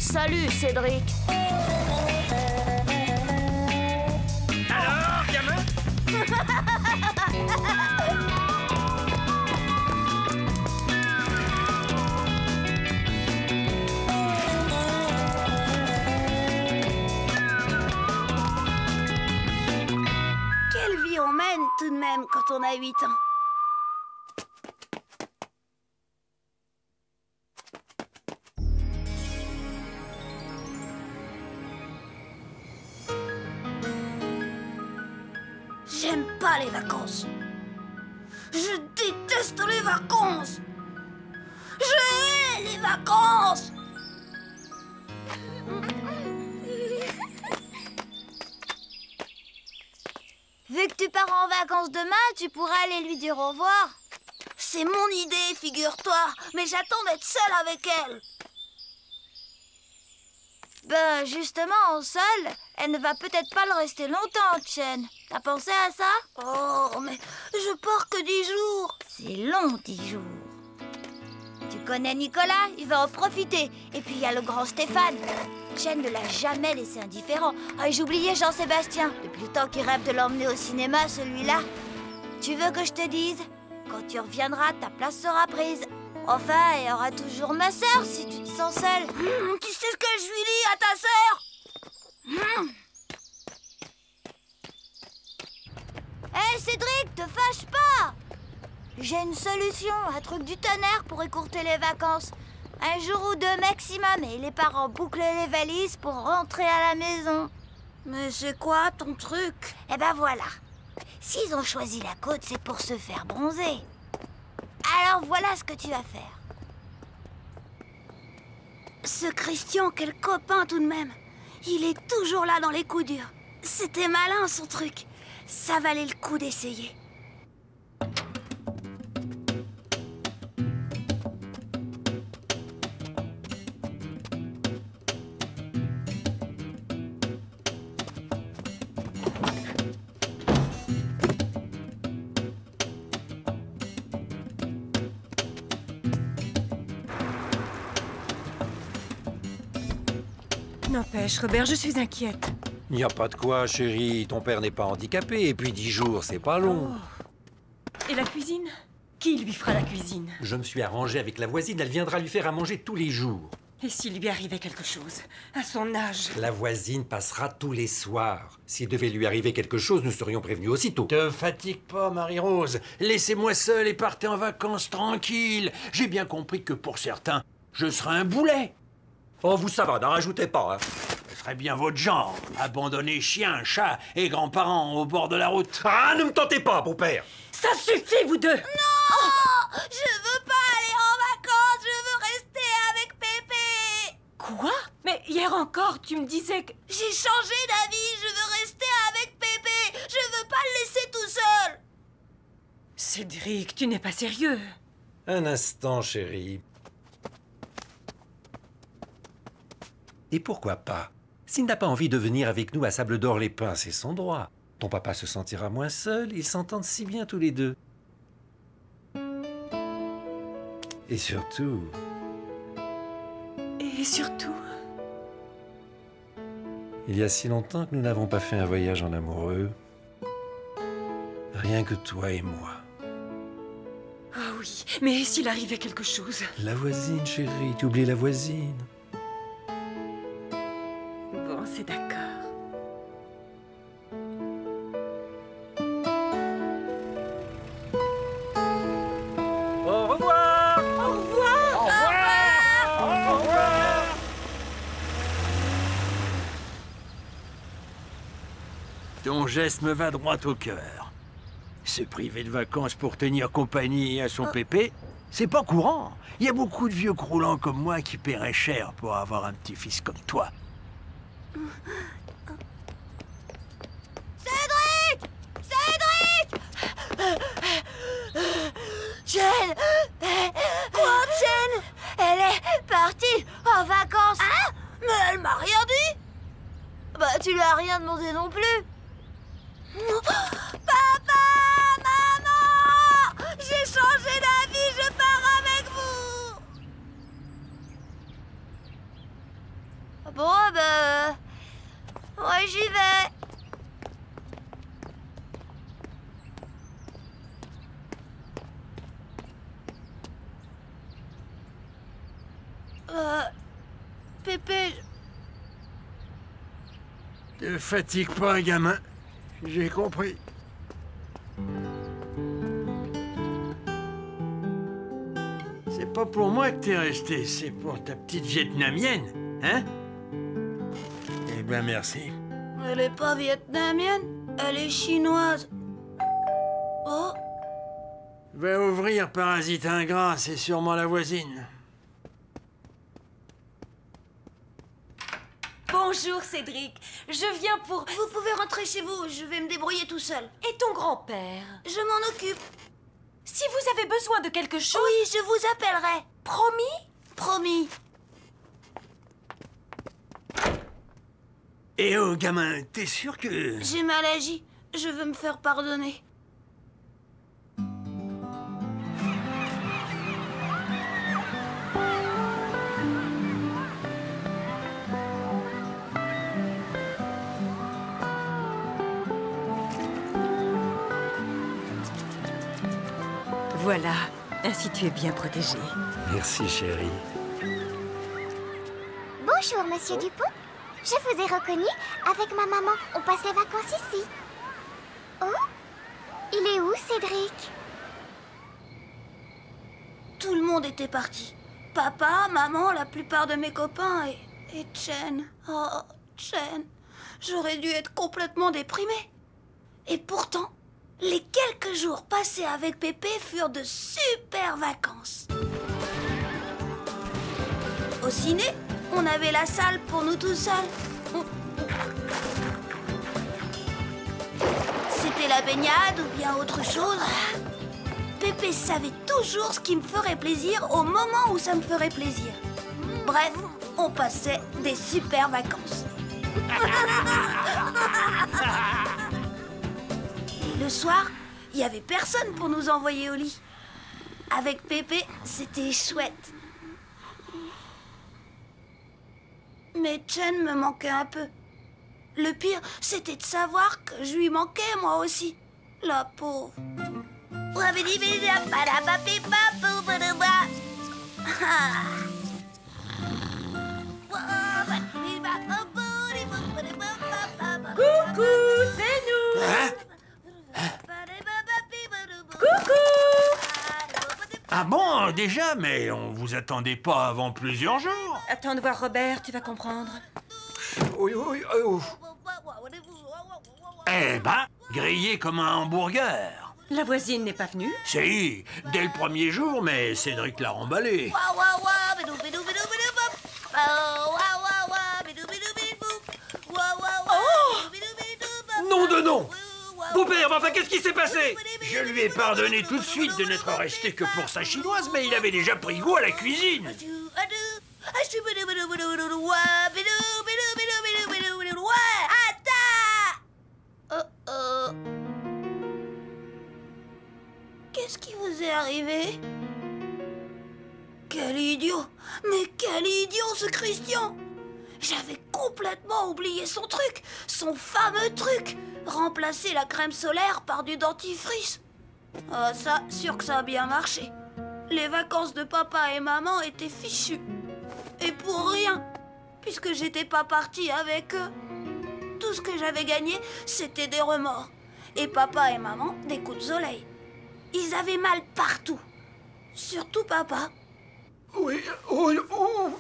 Salut, Cédric. Alors, gamin? Quelle vie on mène tout de même quand on a 8 ans. J'aime pas les vacances. Je déteste les vacances. Je hais les vacances. Vu que tu pars en vacances demain, tu pourras aller lui dire au revoir. C'est mon idée, figure-toi. Mais j'attends d'être seule avec elle. Ben, justement, seule, elle ne va peut-être pas le rester longtemps, Chen. T'as pensé à ça? Oh, mais je pars que 10 jours. C'est long, 10 jours. Tu connais Nicolas? Il va en profiter. Et puis, il y a le grand Stéphane. Chen ne l'a jamais laissé indifférent. Ah, et j'oubliais Jean-Sébastien. Depuis le temps qu'il rêve de l'emmener au cinéma, celui-là. Tu veux que je te dise? Quand tu reviendras, ta place sera prise. Enfin, il y aura toujours ma sœur si tu te sens seule. Tu sais ce que je lui dis à ta sœur? Hé, Cédric, te fâche pas! J'ai une solution, un truc du tonnerre pour écourter les vacances. Un jour ou deux maximum et les parents bouclent les valises pour rentrer à la maison. Mais c'est quoi ton truc? Eh ben voilà. S'ils ont choisi la côte, c'est pour se faire bronzer. Alors voilà ce que tu vas faire. Ce Christian, quel copain tout de même. Il est toujours là dans les coups durs. C'était malin son truc. Ça valait le coup d'essayer. N'empêche, Robert, je suis inquiète. Il n'y a pas de quoi, chérie. Ton père n'est pas handicapé. Et puis 10 jours, c'est pas long. Oh. Et la cuisine? Qui lui fera la cuisine? Je me suis arrangé avec la voisine. Elle viendra lui faire à manger tous les jours. Et s'il lui arrivait quelque chose? À son âge? La voisine passera tous les soirs. S'il devait lui arriver quelque chose, nous serions prévenus aussitôt. Te fatigue pas, Marie-Rose. Laissez-moi seule et partez en vacances tranquille. J'ai bien compris que pour certains, je serai un boulet. Oh, vous, ça va, n'en rajoutez pas, hein. Ce serait bien votre genre. Abandonner chiens, chats et grands-parents au bord de la route. Ah, ne me tentez pas, beau-père. Ça suffit, vous deux! Non! Je veux pas aller en vacances, je veux rester avec Pépé! Quoi? Mais hier encore, tu me disais que... J'ai changé d'avis, je veux rester avec Pépé! Je veux pas le laisser tout seul! Cédric, tu n'es pas sérieux. Un instant, chérie. Et pourquoi pas? S'il n'a pas envie de venir avec nous à Sable-d'Or-les-Pins, c'est son droit. Ton papa se sentira moins seul, ils s'entendent si bien tous les deux. Et surtout... Et surtout... Il y a si longtemps que nous n'avons pas fait un voyage en amoureux. Rien que toi et moi. Ah oui, mais s'il arrivait quelque chose... La voisine, chérie, tu oublies la voisine. Bon, c'est d'accord. Au revoir! Au revoir! Au revoir! Au revoir! Ton geste me va droit au cœur. Se priver de vacances pour tenir compagnie à son pépé, c'est pas courant. Il y a beaucoup de vieux croulants comme moi qui paieraient cher pour avoir un petit-fils comme toi. Cédric! Cédric! Jen! Quoi, Jen? Elle est partie en vacances. Hein? Mais elle m'a rien dit! Bah, tu lui as rien demandé non plus. Papa! Maman! J'ai changé d'avis, je pars avec vous! Bon, ben... Ouais, j'y vais. Pépé... Te fatigue pas, gamin. J'ai compris. C'est pas pour moi que t'es resté, c'est pour ta petite vietnamienne, hein? Eh ben, merci. Elle est pas vietnamienne, elle est chinoise. Oh, Va ouvrir, parasite ingrat, c'est sûrement la voisine. Bonjour, Cédric. Je viens pour... vous pouvez rentrer chez vous, je vais me débrouiller tout seul. Et ton grand-père? Je m'en occupe. Si vous avez besoin de quelque chose... Oui, je vous appellerai. Promis? Promis. Eh oh, gamin, t'es sûr que... J'ai mal agi, je veux me faire pardonner. Voilà, ainsi tu es bien protégé. Merci, chérie. Bonjour, monsieur Dupont. Je vous ai reconnu. Avec ma maman, on passe les vacances ici. Oh? Il est où, Cédric? Tout le monde était parti. Papa, maman, la plupart de mes copains et Chen. Oh, Chen. J'aurais dû être complètement déprimée. Et pourtant, les quelques jours passés avec Pépé furent de super vacances. Au ciné, on avait la salle pour nous tout seuls. C'était la baignade ou bien autre chose. Pépé savait toujours ce qui me ferait plaisir au moment où ça me ferait plaisir. Bref, on passait des super vacances. Et le soir, il n'y avait personne pour nous envoyer au lit. Avec Pépé, c'était chouette. Mais Chen me manquait un peu. Le pire, c'était de savoir que je lui manquais moi aussi. La pauvre. Coucou, c'est nous. Ah bon, déjà, mais on vous attendait pas avant plusieurs jours. Attends de voir Robert, tu vas comprendre. Oui, oui, Eh ben, grillé comme un hamburger. La voisine n'est pas venue? Si, dès le premier jour, mais Cédric l'a remballé. Nom de nom! Beau-père, mais enfin, qu'est-ce qui s'est passé? Je lui ai pardonné tout de suite de n'être resté que pour sa chinoise, mais il avait déjà pris goût à la cuisine. Qu'est-ce qui vous est arrivé? Quel idiot! Mais quel idiot ce Christian! J'avais complètement oublié son truc, son fameux truc! Remplacer la crème solaire par du dentifrice. Ah, ça, sûr que ça a bien marché. Les vacances de papa et maman étaient fichues. Et pour rien, puisque j'étais pas partie avec eux. Tout ce que j'avais gagné, c'était des remords. Et papa et maman, des coups de soleil. Ils avaient mal partout. Surtout papa. Oui, oui, oh.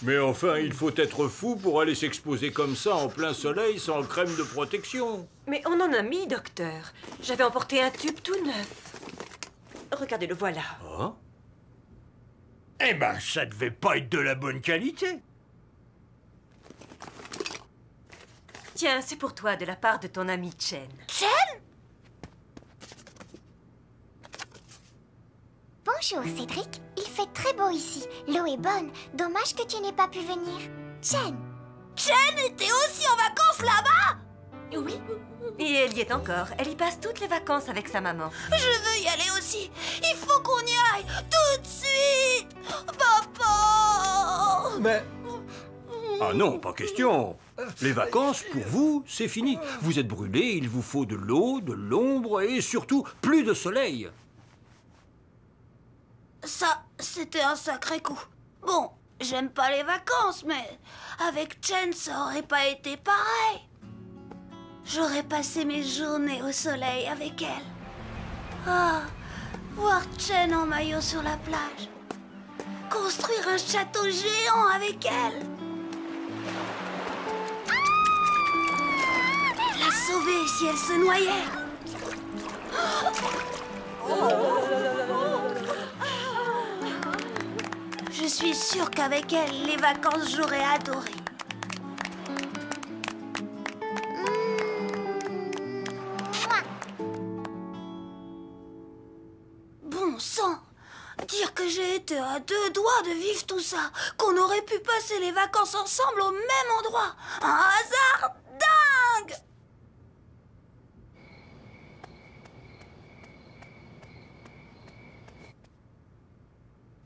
Mais enfin, il faut être fou pour aller s'exposer comme ça en plein soleil sans crème de protection. Mais on en a mis, docteur. J'avais emporté un tube tout neuf. Regardez, le voilà. Ah? Eh ben, ça devait pas être de la bonne qualité. Tiens, c'est pour toi de la part de ton ami Chen. Chen? Bonjour, Cédric. Il fait très beau ici. L'eau est bonne. Dommage que tu n'aies pas pu venir. Chen! Chen était aussi en vacances là-bas? Oui. Et elle y est encore. Elle y passe toutes les vacances avec sa maman. Je veux y aller aussi. Il faut qu'on y aille tout de suite. Papa! Mais Ah non, pas question. Les vacances, pour vous, c'est fini. Vous êtes brûlés, il vous faut de l'eau, de l'ombre et surtout plus de soleil. Ça, c'était un sacré coup. Bon, j'aime pas les vacances, mais avec Chen, ça aurait pas été pareil. J'aurais passé mes journées au soleil avec elle. Ah, voir Chen en maillot sur la plage. Construire un château géant avec elle. La sauver si elle se noyait. Je suis sûre qu'avec elle, les vacances, j'aurais adoré. Bon sang! Dire que j'ai été à 2 doigts de vivre tout ça, qu'on aurait pu passer les vacances ensemble au même endroit. Un hasard dingue!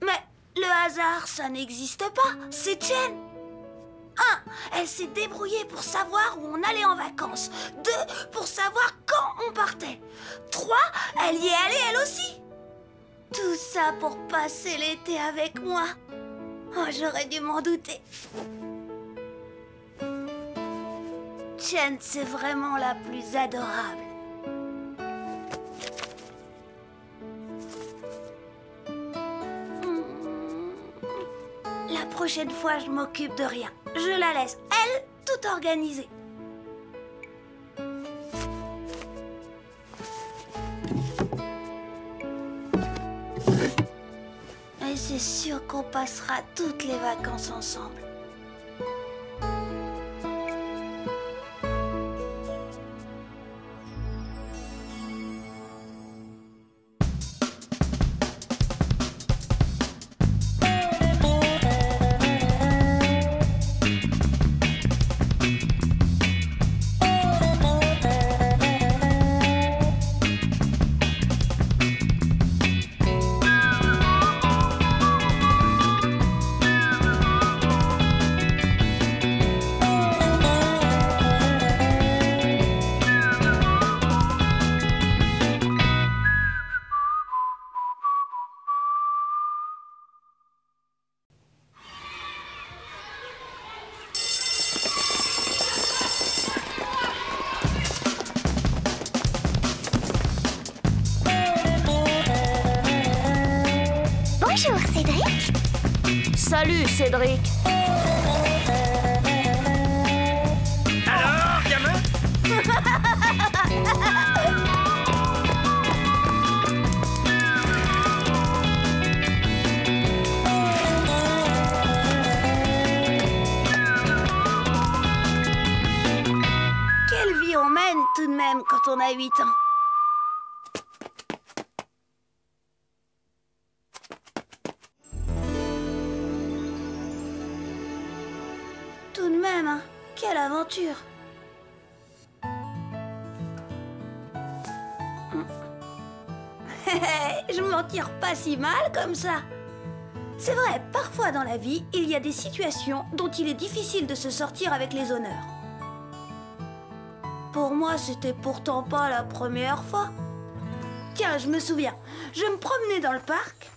Mais le hasard, ça n'existe pas, c'est Chen. 1, elle s'est débrouillée pour savoir où on allait en vacances. 2, pour savoir quand on partait. 3, elle y est allée elle aussi. Tout ça pour passer l'été avec moi. Oh, j'aurais dû m'en douter. Chen, c'est vraiment la plus adorable. La prochaine fois, je m'occupe de rien. Je la laisse, elle, tout organiser. Et c'est sûr qu'on passera toutes les vacances ensemble. Bonjour, Cédric. Salut, Cédric. Alors, gamin? Quelle vie on mène tout de même quand on a 8 ans. Tout de même, hein, quelle aventure. Je m'en tire pas si mal comme ça. C'est vrai, parfois dans la vie, il y a des situations dont il est difficile de se sortir avec les honneurs. Pour moi, c'était pourtant pas la première fois. Tiens, je me souviens, je me promenais dans le parc.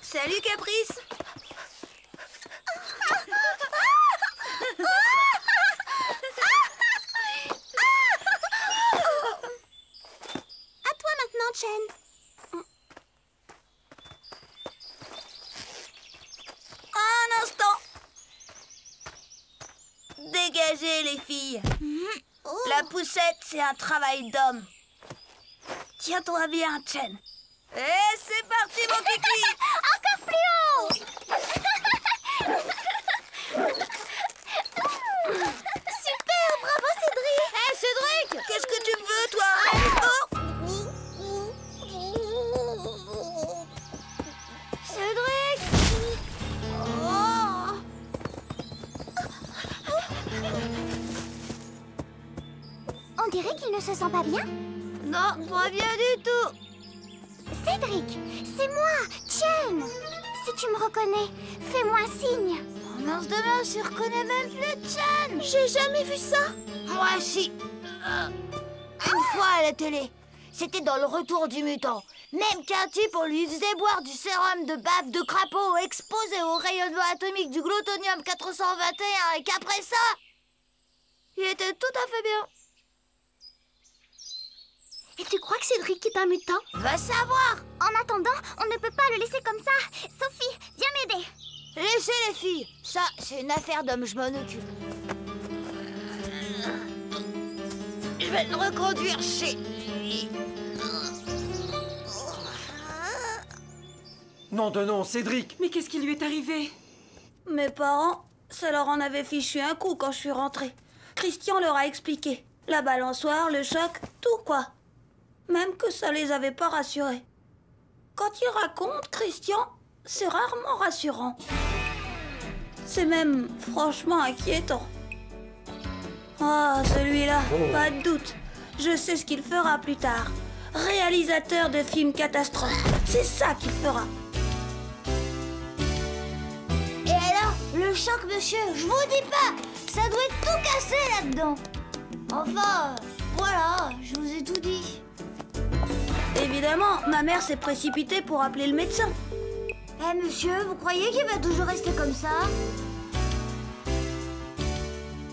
Salut Caprice. À toi maintenant, Chen. Un instant. Dégagez les filles. La poussette, c'est un travail d'homme. Tiens-toi bien, Chen. Et c'est parti, mon kiki. Encore plus haut. Super, bravo, Cédric. Hé, Cédric! Qu'est-ce que tu veux, toi? Oh. Cédric. Oh. On dirait qu'il ne se sent pas bien. Non, pas bien du tout. Cédric, c'est moi, Chen. Si tu me reconnais, fais-moi signe. Mince de mince, il reconnaît même plus Chen. J'ai jamais vu ça. Moi, si. Une fois à la télé. C'était dans le Retour du mutant. Même qu'un type, on lui faisait boire du sérum de bave de crapaud exposé au rayonnement atomique du glutonium 421 et qu'après ça, il était tout à fait bien. Et tu crois que Cédric est un mutant? Va savoir. En attendant, on ne peut pas le laisser comme ça. Sophie, viens m'aider. Laissez les filles. Ça, c'est une affaire d'homme, je m'en occupe. Je vais le reconduire chez lui. Non de non, Cédric! Mais qu'est-ce qui lui est arrivé? Mes parents, ça leur en avait fichu un coup quand je suis rentrée. Christian leur a expliqué. La balançoire, le choc, tout quoi. Même que ça les avait pas rassurés. Quand il raconte, Christian, c'est rarement rassurant. C'est même franchement inquiétant. Ah, celui-là, pas de doute. Je sais ce qu'il fera plus tard. Réalisateur de films catastrophes. C'est ça qu'il fera. Et alors, le choc, monsieur, je vous dis pas, ça doit être tout cassé là-dedans. Enfin, voilà, je vous ai tout dit. Évidemment, ma mère s'est précipitée pour appeler le médecin. Eh monsieur, vous croyez qu'il va toujours rester comme ça?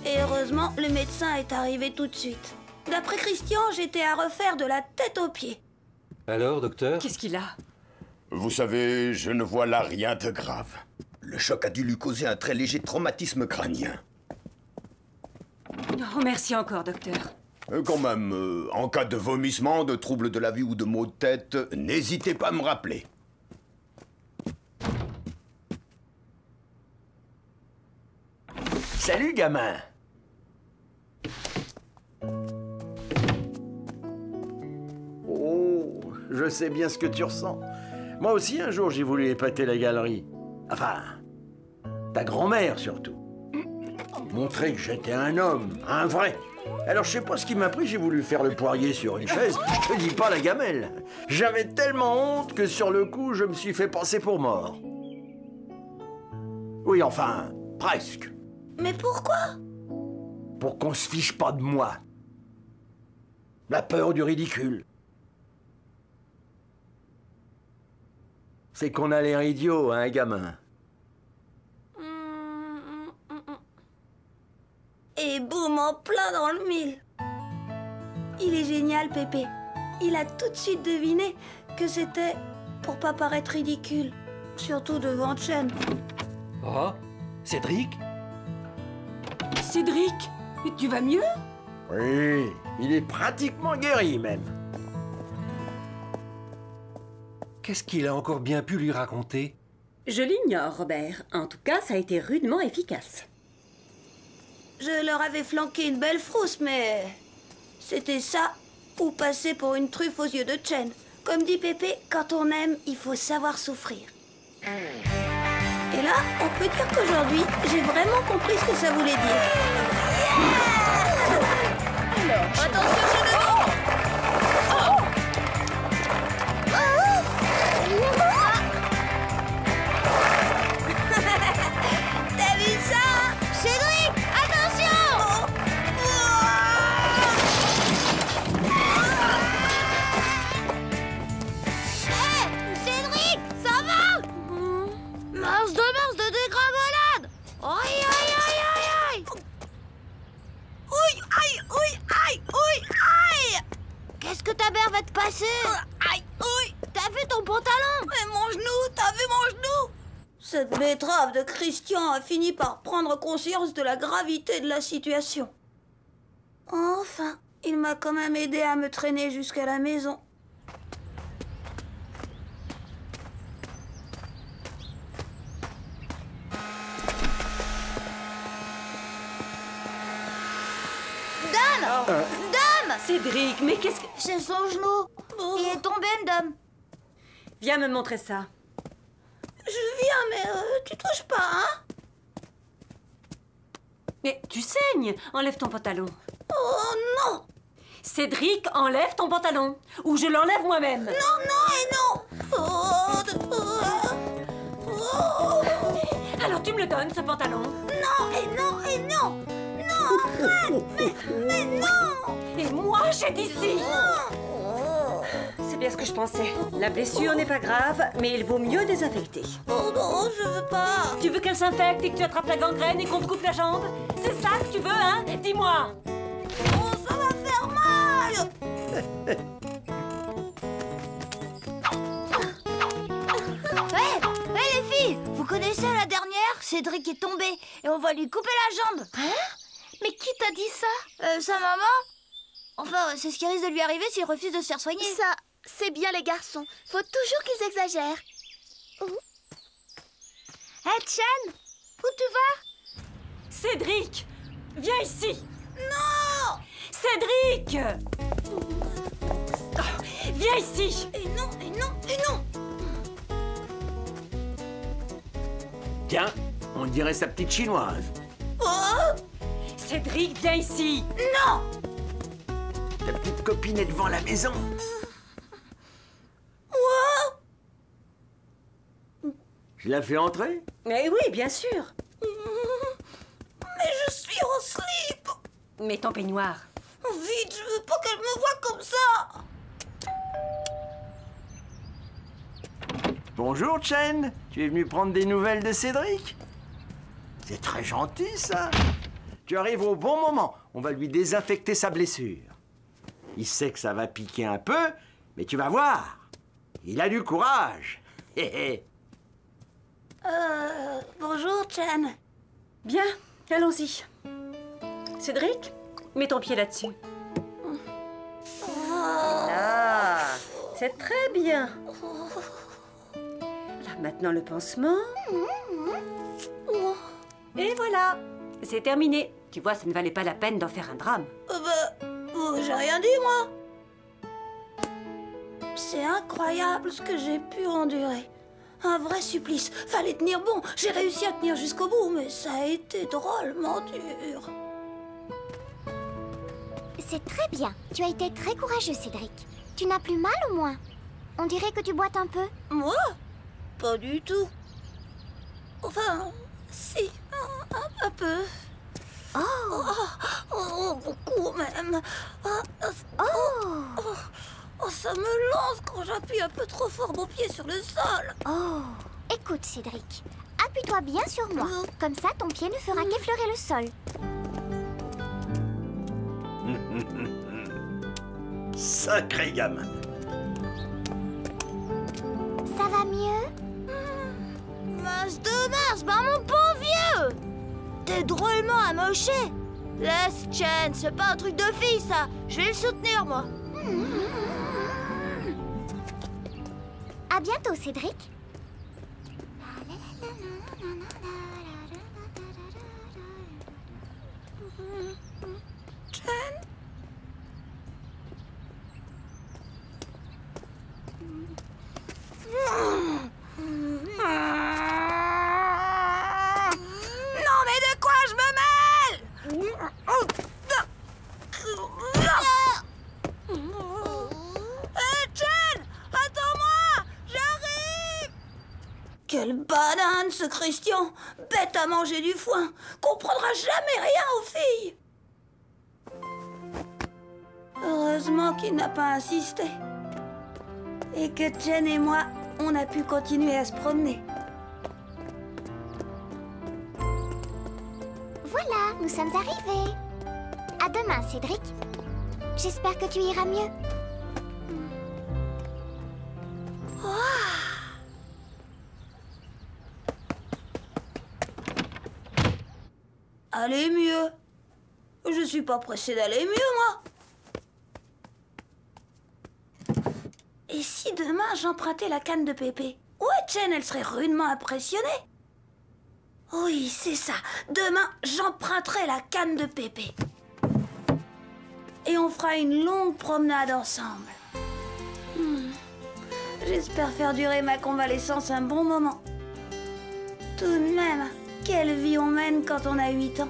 Et heureusement, le médecin est arrivé tout de suite. D'après Christian, j'étais à refaire de la tête aux pieds. Alors, docteur? Qu'est-ce qu'il a? Vous savez, je ne vois là rien de grave. Le choc a dû lui causer un très léger traumatisme crânien. Oh, merci encore, docteur. Quand même, en cas de vomissement, de troubles de la vue ou de maux de tête, n'hésitez pas à me rappeler. Salut, gamin. Oh, je sais bien ce que tu ressens. Moi aussi, un jour, j'ai voulu épater la galerie. Enfin, ta grand-mère, surtout. Montrer que j'étais un homme, un vrai. Alors, je sais pas ce qui m'a pris, j'ai voulu faire le poirier sur une chaise. Je te dis pas la gamelle. J'avais tellement honte que sur le coup, je me suis fait passer pour mort. Oui, enfin, presque. Mais pourquoi? Pour qu'on se fiche pas de moi. La peur du ridicule. C'est qu'on a l'air idiot, hein, gamin. Et boum, en plein dans le mille. Il est génial, Pépé. Il a tout de suite deviné que c'était pour pas paraître ridicule. Surtout devant Chen. Oh, Cédric? Cédric, tu vas mieux? Oui, il est pratiquement guéri, même. Qu'est-ce qu'il a encore bien pu lui raconter? Je l'ignore, Robert. En tout cas, ça a été rudement efficace. Je leur avais flanqué une belle frousse, mais c'était ça ou passer pour une truffe aux yeux de Chen. Comme dit Pépé, quand on aime, il faut savoir souffrir. Et là, on peut dire qu'aujourd'hui, j'ai vraiment compris ce que ça voulait dire. Alors, attention, je le dis. T'as vu ça? Cédric, attention! Hé, Cédric, ça va? Mince de dégringolade! Aïe, aïe, aïe, aïe, aïe! Ouille, aïe, ouille, aïe, ouille, aïe! Qu'est-ce que ta mère va te passer? Aïe, ouille! T'as vu ton pantalon? Mais mon genou, t'as vu mon genou? Cette betterave de Christian a fini par prendre conscience de la gravité de la situation. Enfin, il m'a quand même aidé à me traîner jusqu'à la maison. Dame! Cédric, mais qu'est-ce que... C'est son genou. Il est tombé, Dame. Viens me montrer ça. Je viens, mais tu touches pas, hein? Mais tu saignes. Enlève ton pantalon. Oh non! Cédric, enlève ton pantalon. Ou je l'enlève moi-même. Non, non et non! Oh. Alors tu me le donnes, ce pantalon? Non, et non, et non! Non, arrête! Mais non! Et moi, j'ai dit si! C'est bien ce que je pensais. La blessure n'est pas grave, mais il vaut mieux désinfecter. Oh non, je veux pas! Tu veux qu'elle s'infecte et que tu attrapes la gangrène et qu'on te coupe la jambe? C'est ça que tu veux, hein? Dis-moi! Oh, ça va faire mal! Hé les filles, vous connaissez la dernière? Cédric est tombé et on va lui couper la jambe. Hein? Mais qui t'a dit ça? Sa maman? Enfin, c'est ce qui risque de lui arriver s'il refuse de se faire soigner. Ça, c'est bien les garçons. Faut toujours qu'ils exagèrent. Hé, Chen, où tu vas? Cédric! Viens ici! Non! Cédric! Oh, viens ici! Et non, et non, et non! Tiens, on dirait sa petite chinoise. Oh! Cédric, viens ici! Non! Ta petite copine est devant la maison. Moi? Je la fais entrer? Mais oui, bien sûr! Mais je suis en slip! Mets ton peignoir. Vite, je veux pas qu'elle me voie comme ça! Bonjour, Chen. Tu es venu prendre des nouvelles de Cédric? C'est très gentil, ça. Tu arrives au bon moment. On va lui désinfecter sa blessure. Il sait que ça va piquer un peu, mais tu vas voir. Il a du courage. Hé hé. Bonjour, Chen. Bien, allons-y. Cédric, mets ton pied là-dessus. Ah, c'est très bien. Là, maintenant le pansement. Et voilà, c'est terminé. Tu vois, ça ne valait pas la peine d'en faire un drame. J'ai rien dit, moi. C'est incroyable ce que j'ai pu endurer. Un vrai supplice. Fallait tenir bon. J'ai réussi à tenir jusqu'au bout, mais ça a été drôlement dur. C'est très bien. Tu as été très courageux, Cédric. Tu n'as plus mal au moins? On dirait que tu boites un peu. Moi? Pas du tout. Enfin, si, un peu. Oh, beaucoup même. Ça me lance quand j'appuie un peu trop fort mon pied sur le sol. Écoute, Cédric. Appuie-toi bien sur moi. Comme ça, ton pied ne fera qu'effleurer le sol. Sacré gamin. Ça va mieux? Mince de mince, mon pauvre vieux! T'es drôlement amoché. Laisse, Chen, c'est pas un truc de fille, ça. Je vais le soutenir, moi. À bientôt, Cédric. Non, mais de quoi je me mêle? Chen, attends-moi, j'arrive. Quelle banane, ce Christian. Bête à manger du foin. Comprendra jamais rien aux filles. Heureusement qu'il n'a pas insisté. Et que Jen et moi, on a pu continuer à se promener. Voilà, nous sommes arrivés. À demain, Cédric. J'espère que tu iras mieux. Aller mieux. Je suis pas pressée d'aller mieux, moi. Et si demain j'empruntais la canne de Pépé? Ouais, Chen, elle serait rudement impressionnée. Oui, c'est ça. Demain, j'emprunterai la canne de Pépé. Et on fera une longue promenade ensemble. J'espère faire durer ma convalescence un bon moment. Tout de même, quelle vie on mène quand on a 8 ans.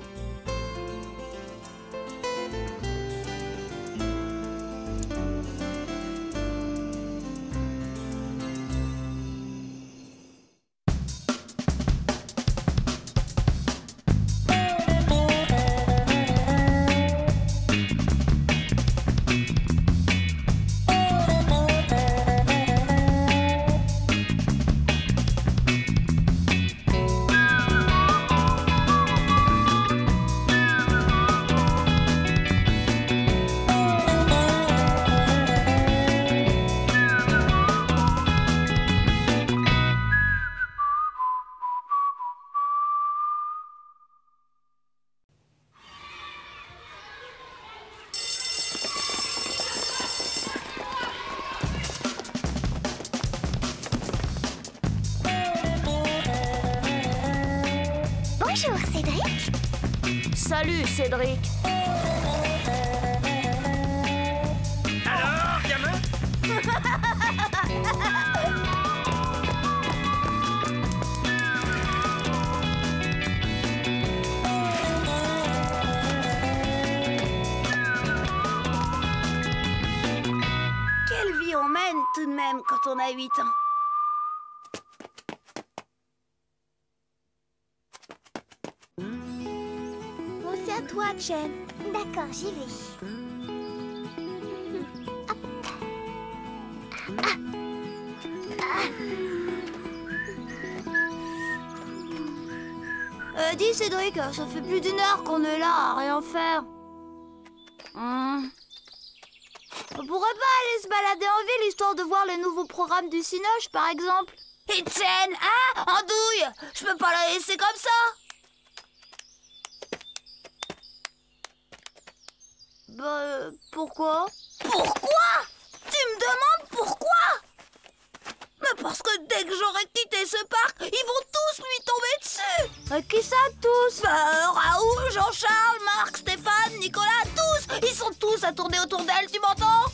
Salut, Cédric. Alors, gamin? Quelle vie on mène tout de même quand on a 8 ans. Bon, c'est à toi, Chen. D'accord, j'y vais. Hop. Dis, Cédric, ça fait plus d'1 heure qu'on est là à rien faire. On pourrait pas aller se balader en ville histoire de voir les nouveaux programmes du Cinoche, par exemple? Etienne, hein? Andouille, je peux pas la laisser comme ça. Bah, pourquoi? Pourquoi? Tu me demandes pourquoi? Mais parce que dès que j'aurai quitté ce parc, ils vont tous lui tomber dessus. Qui ça, tous? Bah, Raoul, Jean-Charles, Marc, Stéphane, Nicolas, tous. Ils sont tous à tourner autour d'elle, tu m'entends?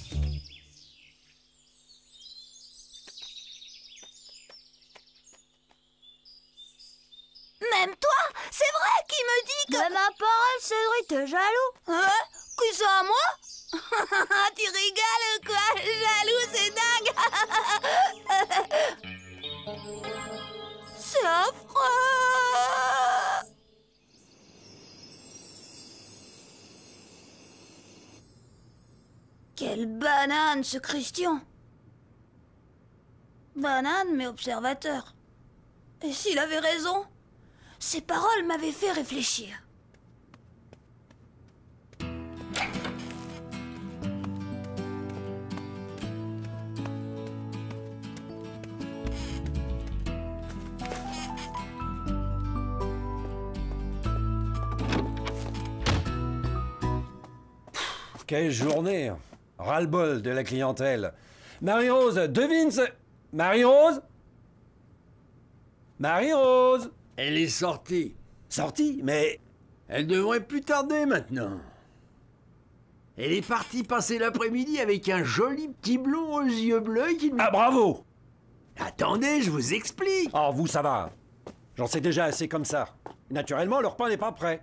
Même toi, c'est vrai qui me dit que... De ma parole, Cédric, t'es jaloux? Hein? Qui ça, moi? Tu rigoles ou quoi? Jaloux, c'est dingue. C'est affreux. Quelle banane, ce Christian. Banane, mais observateur. Et s'il avait raison, ses paroles m'avaient fait réfléchir. Quelle journée! Ras-le-bol de la clientèle. Marie-Rose, devine ce... Marie-Rose? Marie-Rose? Elle est sortie. Sortie? Mais... Elle devrait plus tarder maintenant. Elle est partie passer l'après-midi avec un joli petit blond aux yeux bleus qui... Ah, bravo! Attendez, je vous explique. Oh, vous, ça va. J'en sais déjà assez comme ça. Naturellement, le repas n'est pas prêt.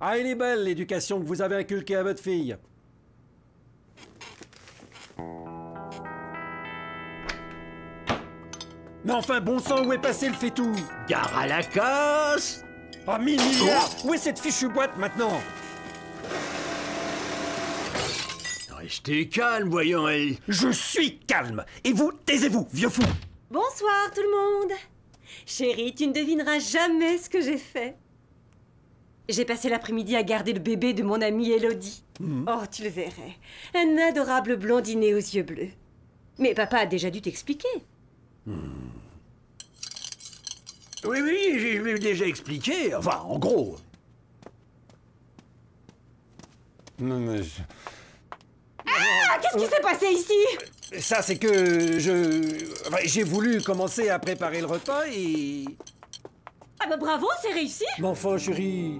Ah, elle est belle, l'éducation que vous avez inculquée à votre fille. Mais enfin, bon sang, où est passé le fait-tout? Gare à la casse. Ah, 1000 milliards! Où est cette fichue boîte maintenant? Restez calme, voyons, elle... Je suis calme! Et vous, taisez-vous, vieux fou! Bonsoir tout le monde. Chérie, tu ne devineras jamais ce que j'ai fait. J'ai passé l'après-midi à garder le bébé de mon amie Élodie. Oh, tu le verrais. Un adorable blondinet aux yeux bleus. Mais papa a déjà dû t'expliquer. Oui, je l'ai déjà expliqué. Enfin, en gros. Ah, qu'est-ce qui s'est passé ici? Ça, c'est que j'ai voulu commencer à préparer le repas et... Ah bah bravo, c'est réussi. Mais enfin, chérie...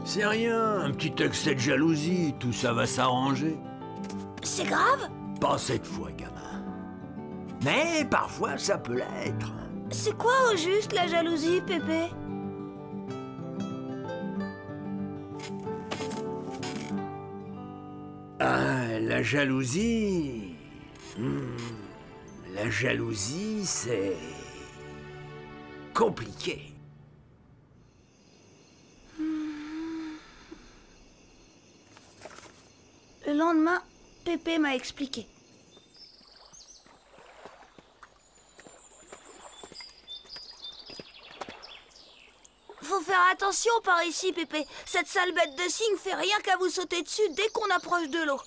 C'est rien, un petit excès de jalousie, tout ça va s'arranger. C'est grave? Pas cette fois, gamin. Mais parfois, ça peut l'être. C'est quoi au juste la jalousie, Pépé? Ah, la jalousie... La jalousie, c'est... compliqué. Le lendemain, Pépé m'a expliqué. Faut faire attention par ici, Pépé. Cette sale bête de cygne fait rien qu'à vous sauter dessus dès qu'on approche de l'eau.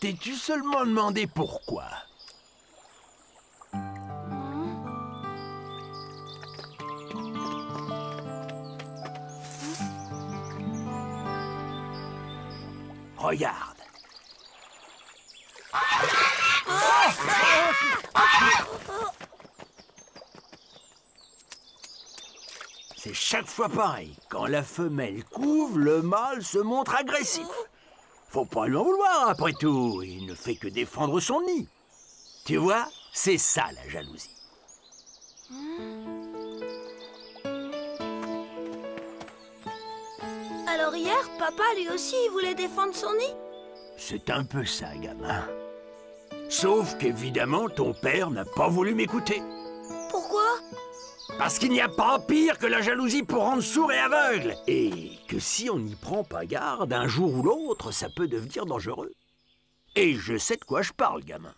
T'es-tu seulement demandé pourquoi? Regarde. c'est chaque fois pareil. Quand la femelle couve, le mâle se montre agressif. Faut pas lui en vouloir, après tout. Il ne fait que défendre son nid. Tu vois, c'est ça la jalousie. Alors hier, papa lui aussi il voulait défendre son nid? C'est un peu ça, gamin. Sauf qu'évidemment, ton père n'a pas voulu m'écouter. Pourquoi? Parce qu'il n'y a pas pire que la jalousie pour rendre sourd et aveugle. Et que si on n'y prend pas garde, un jour ou l'autre, ça peut devenir dangereux. Et je sais de quoi je parle, gamin.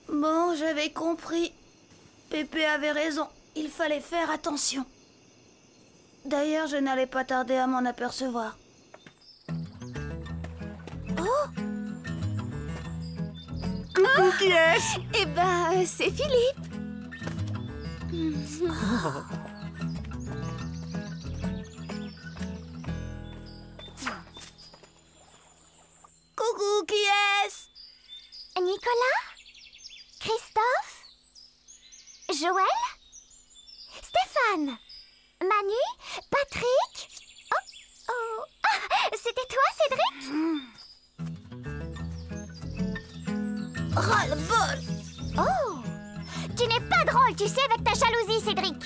Bon, j'avais compris. Pépé avait raison. Il fallait faire attention. D'ailleurs, je n'allais pas tarder à m'en apercevoir. Oh! Coucou, qui est-ce? Eh ben, c'est Philippe. Coucou, qui est-ce? Nicolas? Christophe? Joël? Stéphane? Manu? Patrick? Oh, ah, c'était toi, Cédric? Ras-le-bol! Oh! Tu n'es pas drôle, tu sais, avec ta jalousie, Cédric.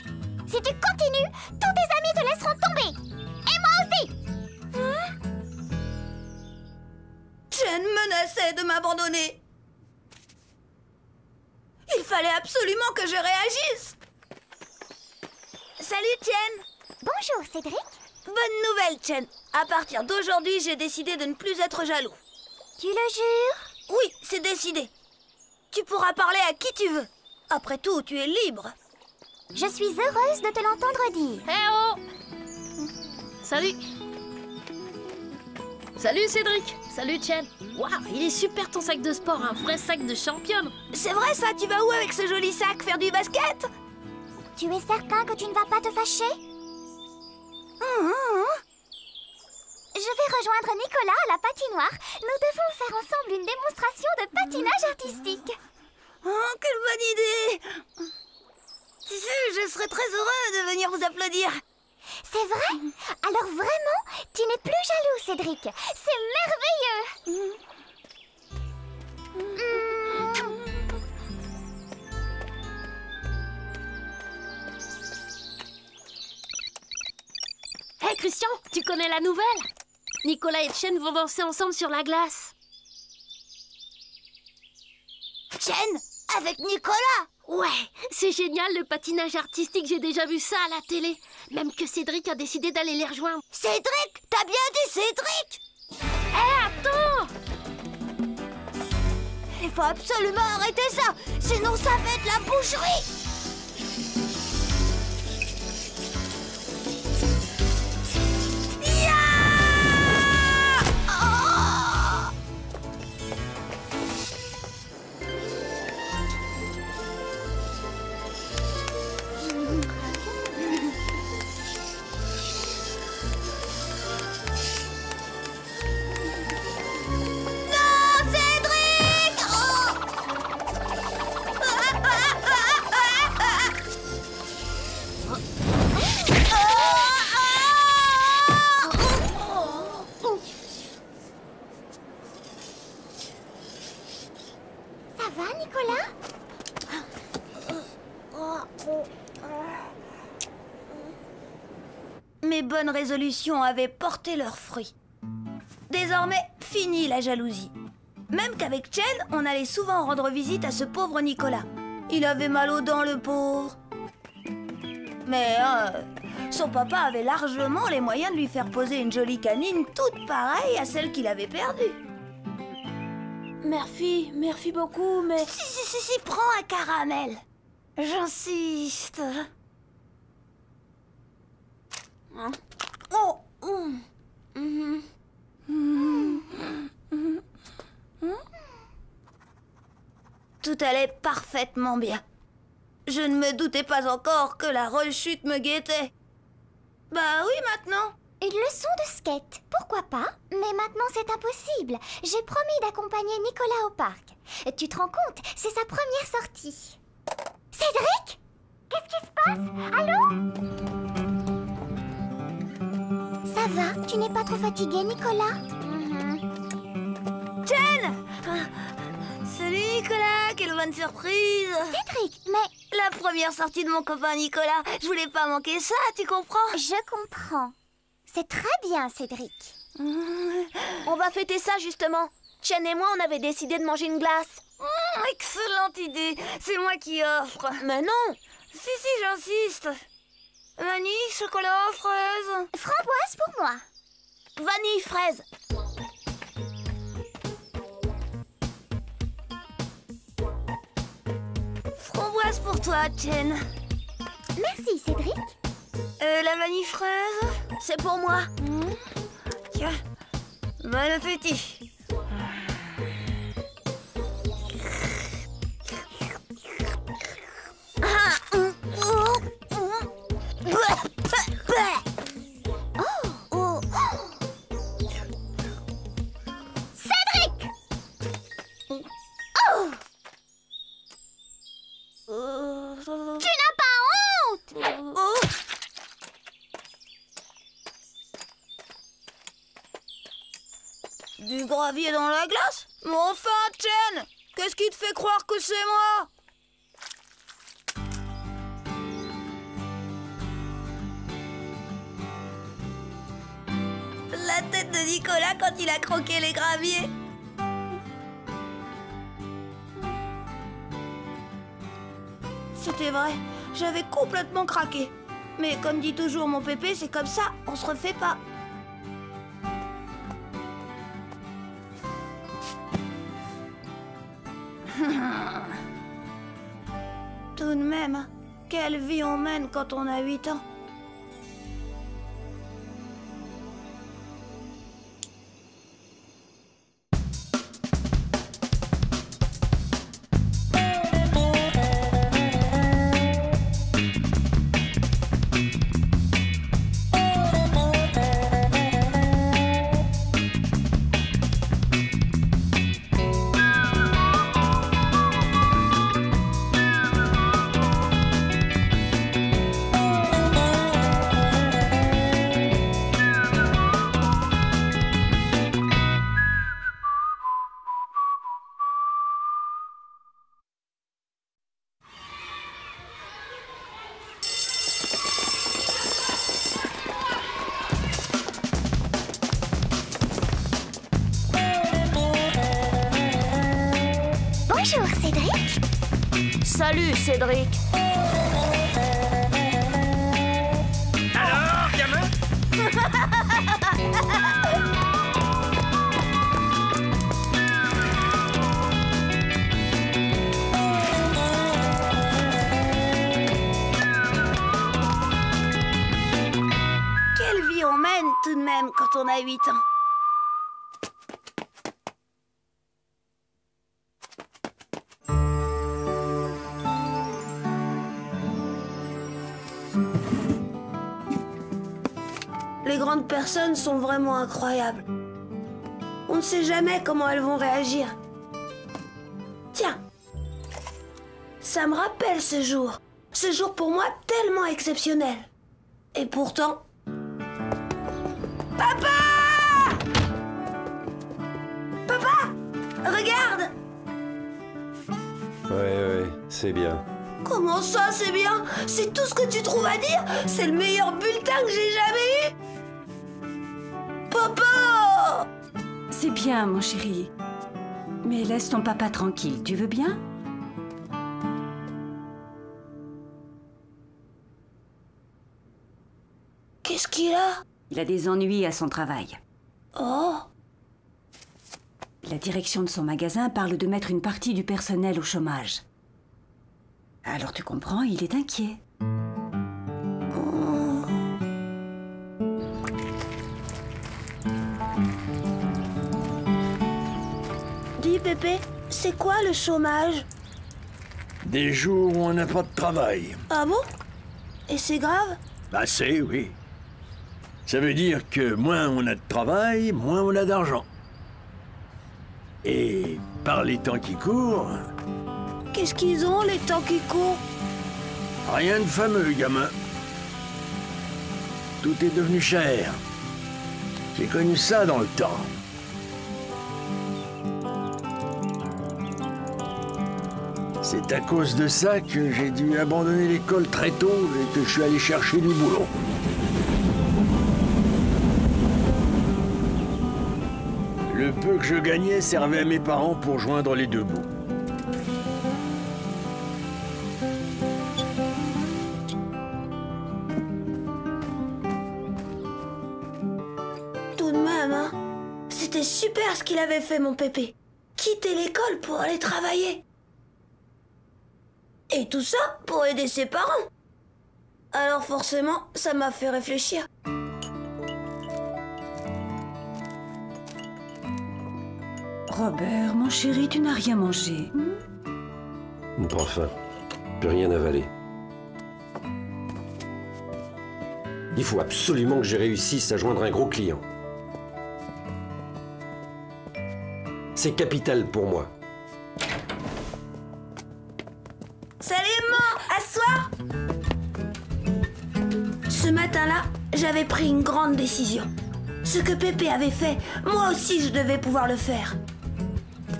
Si tu continues, tous tes amis te laisseront tomber. Et moi aussi! Chen menaçait de m'abandonner. Il fallait absolument que je réagisse. Salut, Chen. Bonjour, Cédric. Bonne nouvelle, Chen. À partir d'aujourd'hui, j'ai décidé de ne plus être jaloux. Tu le jures? Oui, c'est décidé. Tu pourras parler à qui tu veux. Après tout, tu es libre. Je suis heureuse de te l'entendre dire. Eh oh! Salut! Salut Cédric! Salut Chen! Waouh, il est super ton sac de sport, un vrai sac de championne! C'est vrai ça, tu vas où avec ce joli sac, faire du basket? Tu es certain que tu ne vas pas te fâcher? Je vais rejoindre Nicolas à la patinoire. Nous devons faire ensemble une démonstration de patinage artistique. Oh, quelle bonne idée! Tu sais, je serais très heureux de venir vous applaudir. C'est vrai? Alors vraiment, tu n'es plus jaloux, Cédric. C'est merveilleux. Hé Christian, tu connais la nouvelle? Nicolas et Chen vont danser ensemble sur la glace. Chen, avec Nicolas? Ouais, c'est génial le patinage artistique, j'ai déjà vu ça à la télé. Même que Cédric a décidé d'aller les rejoindre. Cédric? T'as bien dit Cédric? Hé, attends! Il faut absolument arrêter ça, sinon ça va être la boucherie. Ça va, Nicolas? Mes bonnes résolutions avaient porté leurs fruits. Désormais, fini la jalousie. Même qu'avec Chen, on allait souvent rendre visite à ce pauvre Nicolas. Il avait mal aux dents, le pauvre. Mais son papa avait largement les moyens de lui faire poser une jolie canine toute pareille à celle qu'il avait perdue. Merci beaucoup, mais... Si, prends un caramel. J'insiste. Oh. Tout allait parfaitement bien. Je ne me doutais pas encore que la rechute me guettait. Bah oui, maintenant. Une leçon de skate, pourquoi pas? Mais maintenant c'est impossible. J'ai promis d'accompagner Nicolas au parc. Tu te rends compte? C'est sa première sortie. Cédric? Qu'est-ce qui se passe? Allô? Ça va? Tu n'es pas trop fatigué, Nicolas? Jen! Salut Nicolas, quelle bonne surprise! Cédric, mais... La première sortie de mon copain Nicolas, je voulais pas manquer ça, tu comprends? Je comprends. C'est très bien, Cédric. On va fêter ça, justement. Chen et moi, on avait décidé de manger une glace. Excellente idée, c'est moi qui offre. Mais non! Si, j'insiste. Vanille, chocolat, fraise. Framboise pour moi. Vanille fraise. Framboise pour toi, Chen. Merci, Cédric. La vanille fraise, C'est pour moi. tiens. Bon appétit. Cédric! Tu n'as pas honte! Du gravier dans la glace? Mais enfin, Chen! Qu'est-ce qui te fait croire que c'est moi? La tête de Nicolas quand il a croqué les graviers. C'était vrai, j'avais complètement craqué. Mais comme dit toujours mon pépé, c'est comme ça, on se refait pas. Tout de même, quelle vie on mène quand on a 8 ans. Bonjour, Cédric. Salut, Cédric. Alors, gamin? Quelle vie on mène tout de même quand on a 8 ans. Les grandes personnes sont vraiment incroyables. On ne sait jamais comment elles vont réagir. Tiens, ça me rappelle ce jour. Ce jour pour moi tellement exceptionnel. Et pourtant... Papa! Papa! Regarde! Ouais, c'est bien. Comment ça, c'est bien? C'est tout ce que tu trouves à dire? C'est le meilleur bulletin que j'ai jamais eu! Papa! C'est bien, mon chéri. Mais laisse ton papa tranquille, tu veux bien? Qu'est-ce qu'il a? Il a des ennuis à son travail. Oh! La direction de son magasin parle de mettre une partie du personnel au chômage. Alors tu comprends, il est inquiet. Dis, Pépé, c'est quoi le chômage? Des jours où on n'a pas de travail. Ah bon? Et c'est grave? Bah c'est, oui. Ça veut dire que moins on a de travail, moins on a d'argent. Et par les temps qui courent... Qu'est-ce qu'ils ont, les temps qui courent? Rien de fameux, gamin. Tout est devenu cher. J'ai connu ça dans le temps. C'est à cause de ça que j'ai dû abandonner l'école très tôt et que je suis allé chercher du boulot. Le peu que je gagnais servait à mes parents pour joindre les deux bouts. Tout de même, hein. C'était super ce qu'il avait fait, mon pépé. Quitter l'école pour aller travailler. Et tout ça pour aider ses parents. Alors forcément, ça m'a fait réfléchir. Robert, mon chéri, tu n'as rien mangé. Pas faim. Plus rien avalé. Il faut absolument que je réussisse à joindre un gros client. C'est capital pour moi. Salut, maman, asseoir. Ce matin-là, j'avais pris une grande décision. Ce que Pépé avait fait, moi aussi je devais pouvoir le faire.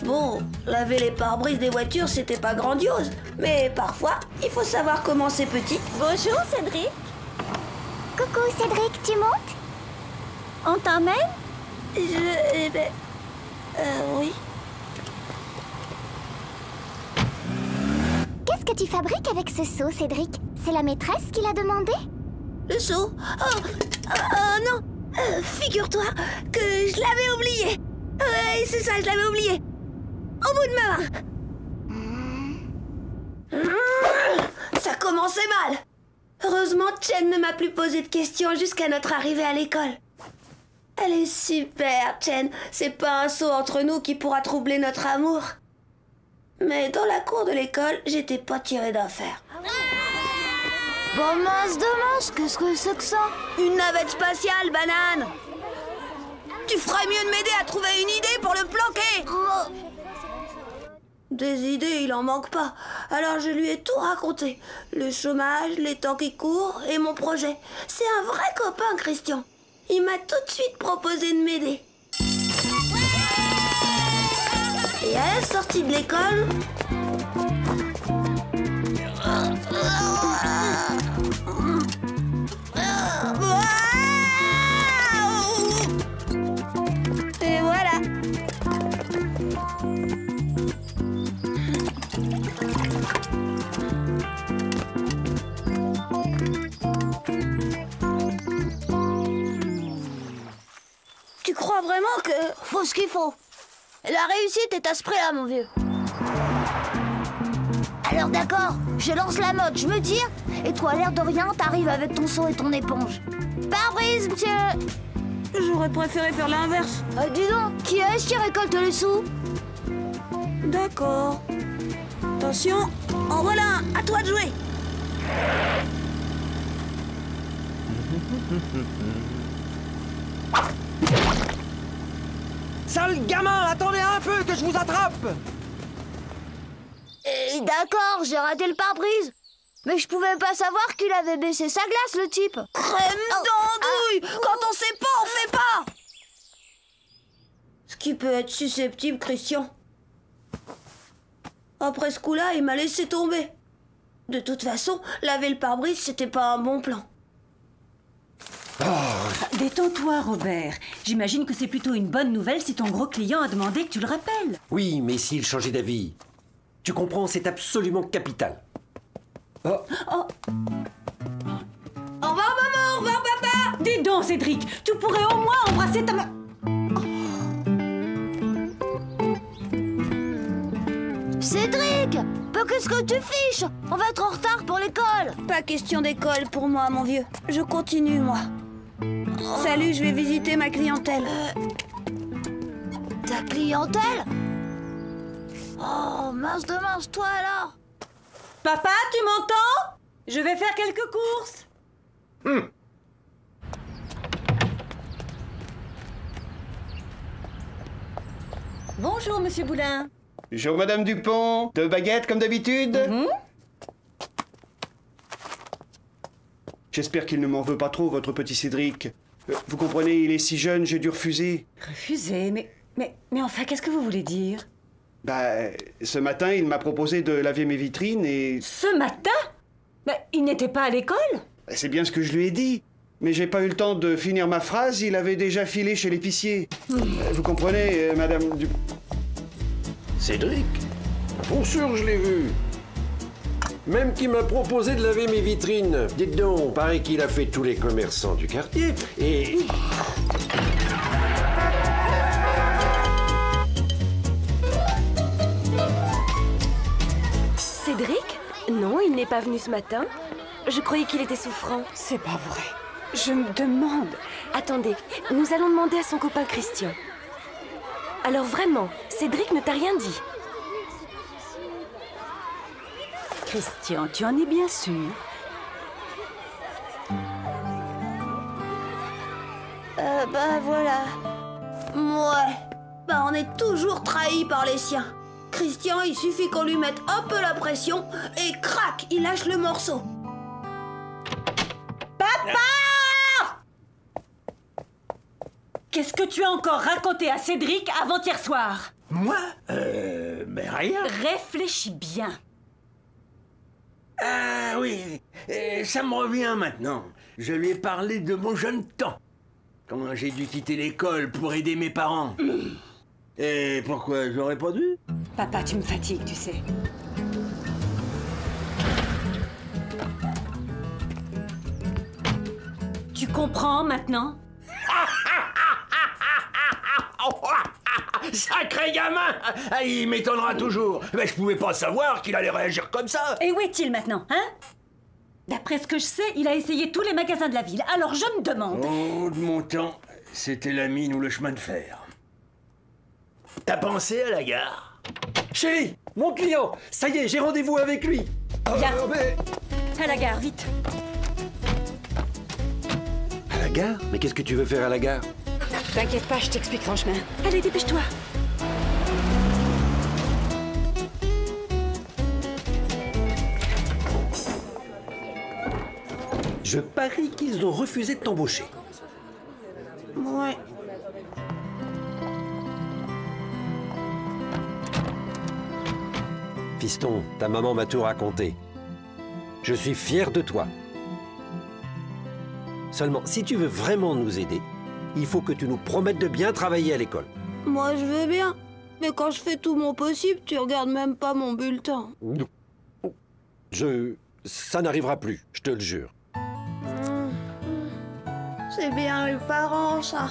Bon, laver les pare-brises des voitures, c'était pas grandiose. Mais parfois, il faut savoir commencer petit. Bonjour, Cédric. Coucou Cédric, tu montes? On t'emmène? Oui. Qu'est-ce que tu fabriques avec ce seau, Cédric? C'est la maîtresse qui l'a demandé? Le seau? Oh non. Figure-toi que je l'avais oublié. C'est ça, je l'avais oublié. Au bout de ma main. Ça commençait mal. Heureusement, Chen ne m'a plus posé de questions jusqu'à notre arrivée à l'école. Elle est super, Chen. C'est pas un saut entre nous qui pourra troubler notre amour. Mais dans la cour de l'école, j'étais pas tirée d'affaire. Bon, mince de mince, qu'est-ce que c'est que ça? Une navette spatiale, banane. Tu ferais mieux de m'aider à trouver une idée pour le planquer. Des idées, il en manque pas. Alors je lui ai tout raconté. Le chômage, les temps qui courent et mon projet. C'est un vrai copain, Christian. Il m'a tout de suite proposé de m'aider. Et à la sortie de l'école... Et voilà. Tu crois vraiment que... Faut ce qu'il faut. La réussite est à ce prix-là, mon vieux. Alors d'accord, je lance la mode, je me tire, et toi, l'air de rien, t'arrives avec ton seau et ton éponge. Pare-brise, monsieur. J'aurais préféré faire l'inverse. Dis donc, qui est-ce qui récolte les sous? D'accord. Attention, en voilà un, à toi de jouer. Sale gamin, attendez un peu que je vous attrape! D'accord, j'ai raté le pare-brise. Mais je pouvais pas savoir qu'il avait baissé sa glace, le type. Crème d'andouille. Quand on sait pas, on fait pas. Ce qui peut être susceptible, Christian. Après ce coup-là, il m'a laissé tomber. De toute façon, laver le pare-brise, c'était pas un bon plan. Détends-toi, Robert. J'imagine que c'est plutôt une bonne nouvelle si ton gros client a demandé que tu le rappelles. Oui, mais s'il changeait d'avis. Tu comprends, c'est absolument capital. Au revoir, maman, au revoir, papa. Dis donc, Cédric, tu pourrais au moins embrasser ta main. Cédric, qu'est-ce que tu fiches? On va être en retard pour l'école. Pas question d'école pour moi, mon vieux. Je continue, moi. Salut, je vais visiter ma clientèle. Ta clientèle? Oh, mince de mince, toi alors? Papa, tu m'entends? Je vais faire quelques courses. Bonjour, monsieur Boulin. Bonjour, Madame Dupont. 2 baguettes, comme d'habitude. J'espère qu'il ne m'en veut pas trop, votre petit Cédric. Vous comprenez, il est si jeune, j'ai dû refuser. Refuser? Mais enfin, qu'est-ce que vous voulez dire? Bah, ce matin, il m'a proposé de laver mes vitrines et... Ce matin? Mais il n'était pas à l'école? C'est bien ce que je lui ai dit. Mais j'ai pas eu le temps de finir ma phrase, il avait déjà filé chez l'épicier. Vous comprenez, madame du... Cédric? Pour sûr, je l'ai vu. Même qu'il m'a proposé de laver mes vitrines. Dites donc, paraît qu'il a fait tous les commerçants du quartier et... Cédric? Non, il n'est pas venu ce matin. Je croyais qu'il était souffrant. C'est pas vrai. Je me demande... Attendez, nous allons demander à son copain Christian. Alors vraiment, Cédric ne t'a rien dit? Christian, tu en es bien sûr? Bah voilà. Ouais. Bah on est toujours trahis par les siens. Christian, il suffit qu'on lui mette un peu la pression et crac, il lâche le morceau. Papa! Qu'est-ce que tu as encore raconté à Cédric avant-hier soir? Moi? Mais rien. Réfléchis bien. Ah oui, ça me revient maintenant. Je lui ai parlé de mon jeune temps. Comment j'ai dû quitter l'école pour aider mes parents. Et pourquoi j'aurais pas dû? Papa, tu me fatigues, tu sais. Tu comprends maintenant? Sacré gamin! Il m'étonnera toujours. Mais je pouvais pas savoir qu'il allait réagir comme ça. Et où est-il maintenant, hein? D'après ce que je sais, il a essayé tous les magasins de la ville. Alors je me demande... Oh, de mon temps, c'était la mine ou le chemin de fer. T'as pensé à la gare? Chérie, mon client, ça y est, j'ai rendez-vous avec lui. Viens, Mais... à la gare, vite. À la gare? Mais qu'est-ce que tu veux faire à la gare? T'inquiète pas, je t'explique son chemin. Allez, dépêche-toi. Je parie qu'ils ont refusé de t'embaucher. Ouais. Fiston, ta maman m'a tout raconté. Je suis fier de toi. Seulement, si tu veux vraiment nous aider, il faut que tu nous promettes de bien travailler à l'école. Moi, je veux bien. Mais quand je fais tout mon possible, tu regardes même pas mon bulletin. Ça n'arrivera plus, je te le jure. C'est bien les parents, ça.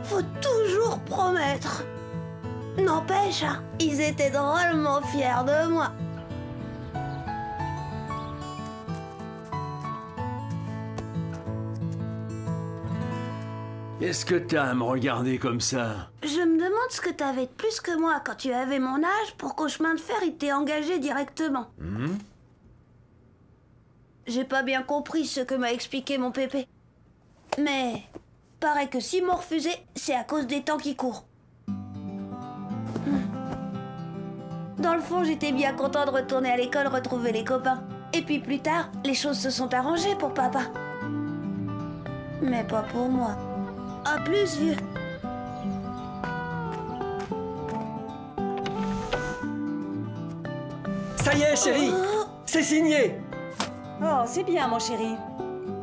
Faut toujours promettre. N'empêche, hein, ils étaient drôlement fiers de moi. Qu'est-ce que t'as à me regarder comme ça? Je me demande ce que t'avais de plus que moi quand tu avais mon âge pour qu'au chemin de fer, il t'ait engagé directement. J'ai pas bien compris ce que m'a expliqué mon pépé. Mais paraît que s'ils m'ont refusé, c'est à cause des temps qui courent. Dans le fond, j'étais bien content de retourner à l'école, retrouver les copains. Et puis plus tard, les choses se sont arrangées pour papa. Mais pas pour moi. À plus, vieux. Ça y est, chérie, c'est signé. Oh, c'est bien, mon chéri.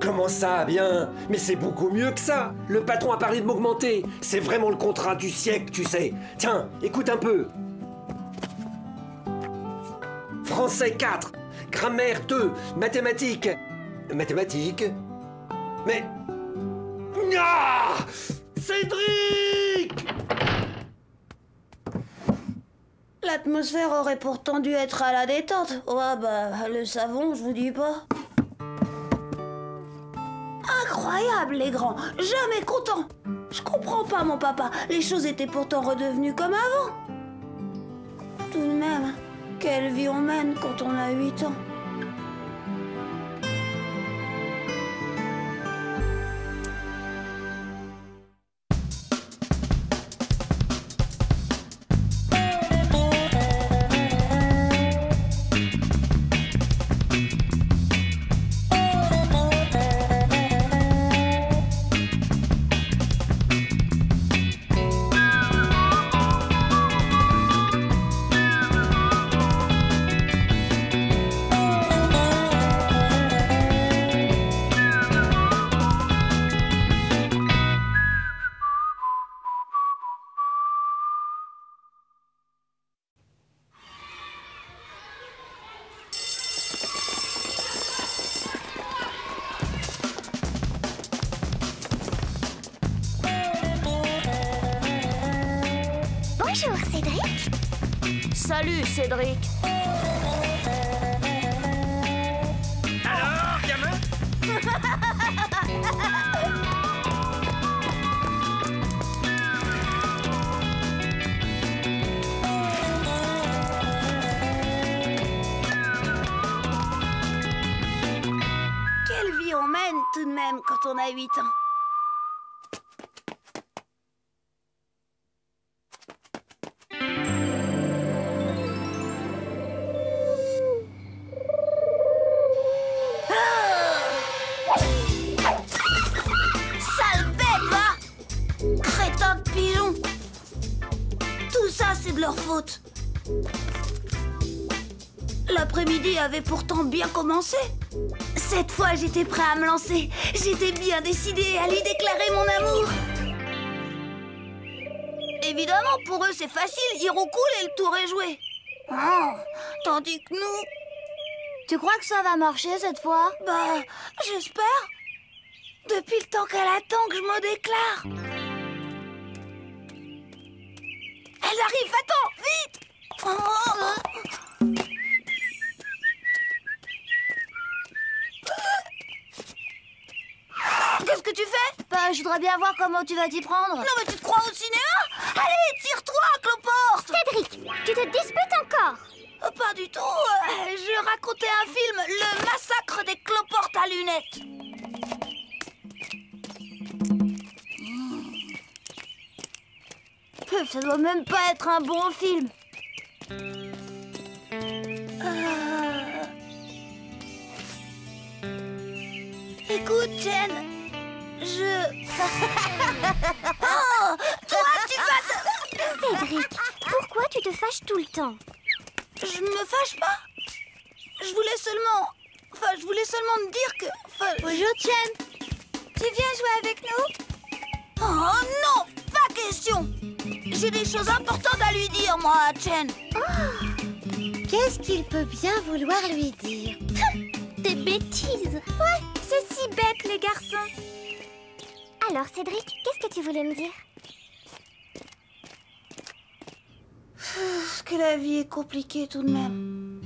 Comment ça, bien? Mais c'est beaucoup mieux que ça. Le patron a parlé de m'augmenter. C'est vraiment le contrat du siècle, tu sais. Tiens, écoute un peu. Français 4, grammaire 2, mathématiques. Mathématiques? Mais... Ah! Cédric! L'atmosphère aurait pourtant dû être à la détente. Ouais, bah, le savon, je vous dis pas. Incroyable, les grands. Jamais contents. Je comprends pas, mon papa. Les choses étaient pourtant redevenues comme avant. Tout de même, quelle vie on mène quand on a 8 ans. Salut, Cédric. Alors, gamin? Quelle vie on mène tout de même quand on a 8 ans. Sale bête, va! Crétin de pigeon! Tout ça, c'est de leur faute. L'après-midi avait pourtant bien commencé. Cette fois, j'étais prêt à me lancer. J'étais bien décidée à lui déclarer mon amour. Évidemment, pour eux, c'est facile. Ils roucoulent et le tour est joué. Oh, tandis que nous... Tu crois que ça va marcher cette fois? Bah, j'espère. Depuis le temps qu'elle attend que je me déclare. Elle arrive, attends, vite! Oh. Qu'est-ce que tu fais? Bah, je voudrais bien voir comment tu vas t'y prendre. Non, mais tu te crois au cinéma? Allez, tire-toi, cloporte! Cédric, tu te disputes encore? Pas du tout. Je racontais un film, Le massacre des cloportes à lunettes. Ça doit même pas être un bon film. Écoute, Jen, Oh, toi, tu vas te... Cédric, pourquoi tu te fâches tout le temps? Je me fâche pas. Je voulais seulement me dire que... Bonjour, Jen. Tu viens jouer avec nous? Oh non, pas question. J'ai des choses importantes à lui dire, moi, Jen. Oh. Qu'est-ce qu'il peut bien vouloir lui dire? Des bêtises. Ouais, c'est si bête, les garçons. Alors, Cédric, qu'est-ce que tu voulais me dire? Que la vie est compliquée tout de même.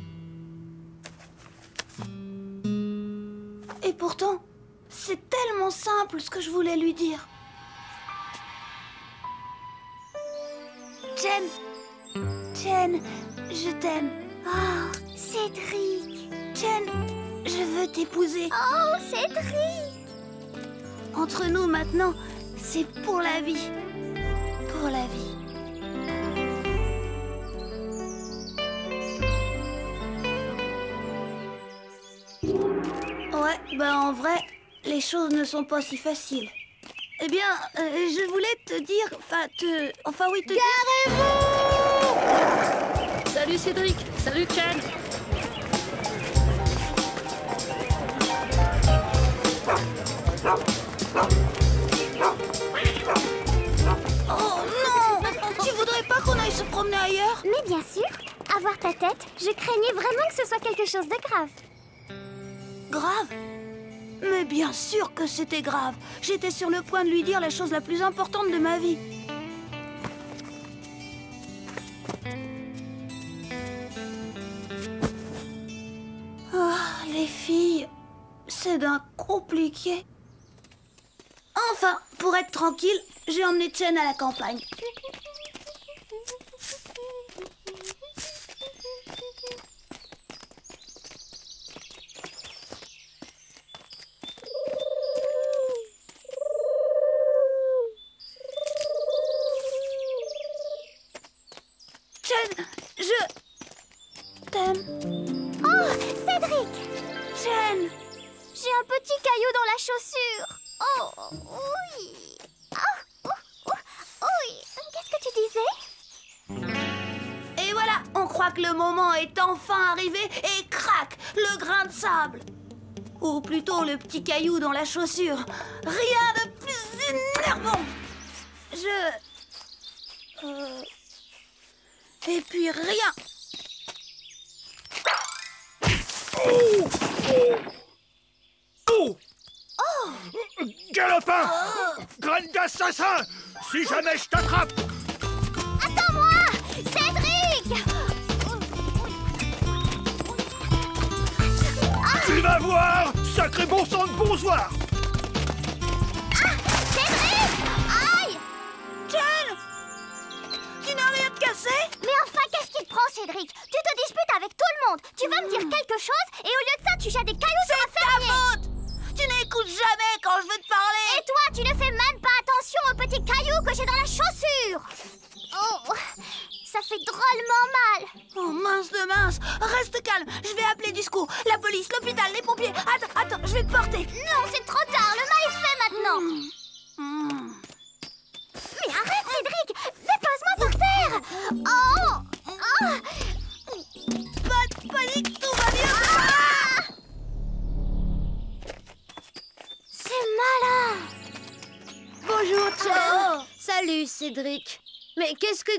Et pourtant, c'est tellement simple ce que je voulais lui dire. Jen, je t'aime. Oh, Cédric. Jen, je veux t'épouser. Oh, Cédric. Entre nous maintenant, c'est pour la vie. Pour la vie. Ouais, ben en vrai, les choses ne sont pas si faciles. Eh bien, je voulais te dire, Garez-vous! Salut Cédric, salut Chen. Oh non! Tu voudrais pas qu'on aille se promener ailleurs? Mais bien sûr, à voir ta tête, je craignais vraiment que ce soit quelque chose de grave. Grave? Mais bien sûr que c'était grave. J'étais sur le point de lui dire la chose la plus importante de ma vie. Les filles, c'est d'un compliqué. Enfin, pour être tranquille, j'ai emmené Chen à la campagne. Chen, je t'aime. Oh, Cédric! Chen! J'ai un petit caillou dans la chaussure. Oh, oui. Oh, oui. Qu'est-ce que tu disais? Et voilà, on croit que le moment est enfin arrivé et crac, le grain de sable. Ou plutôt le petit caillou dans la chaussure. Rien de plus énervant. Et puis rien. Oh! Galopin! Graine d'assassin! Si jamais je t'attrape! Attends-moi! Cédric! vas voir! Sacré bon sang de bonsoir! Cédric! Aïe! Jen! Tu n'as rien de cassé? Mais enfin, qu'est-ce qui te prend, Cédric? Tu te disputes avec tout le monde. Tu vas me dire quelque chose et au lieu de ça, tu jettes des cailloux sur un fermier. C'est ta faute! Tu n'écoutes jamais quand je veux te parler. Et toi, tu ne fais même pas attention aux petits cailloux que j'ai dans la chaussure. Oh, ça fait drôlement mal. Oh mince de mince. Reste calme, je vais appeler du secours. La police, l'hôpital, les pompiers. Attends, je vais te porter. Non, c'est trop tard, le mal est fait maintenant. Mais arrête, Cédric. Dépose-moi par terre. Pas de panique, tout va bien. C'est malin. Bonjour, Chen. Salut, Cédric. Mais qu'est-ce que...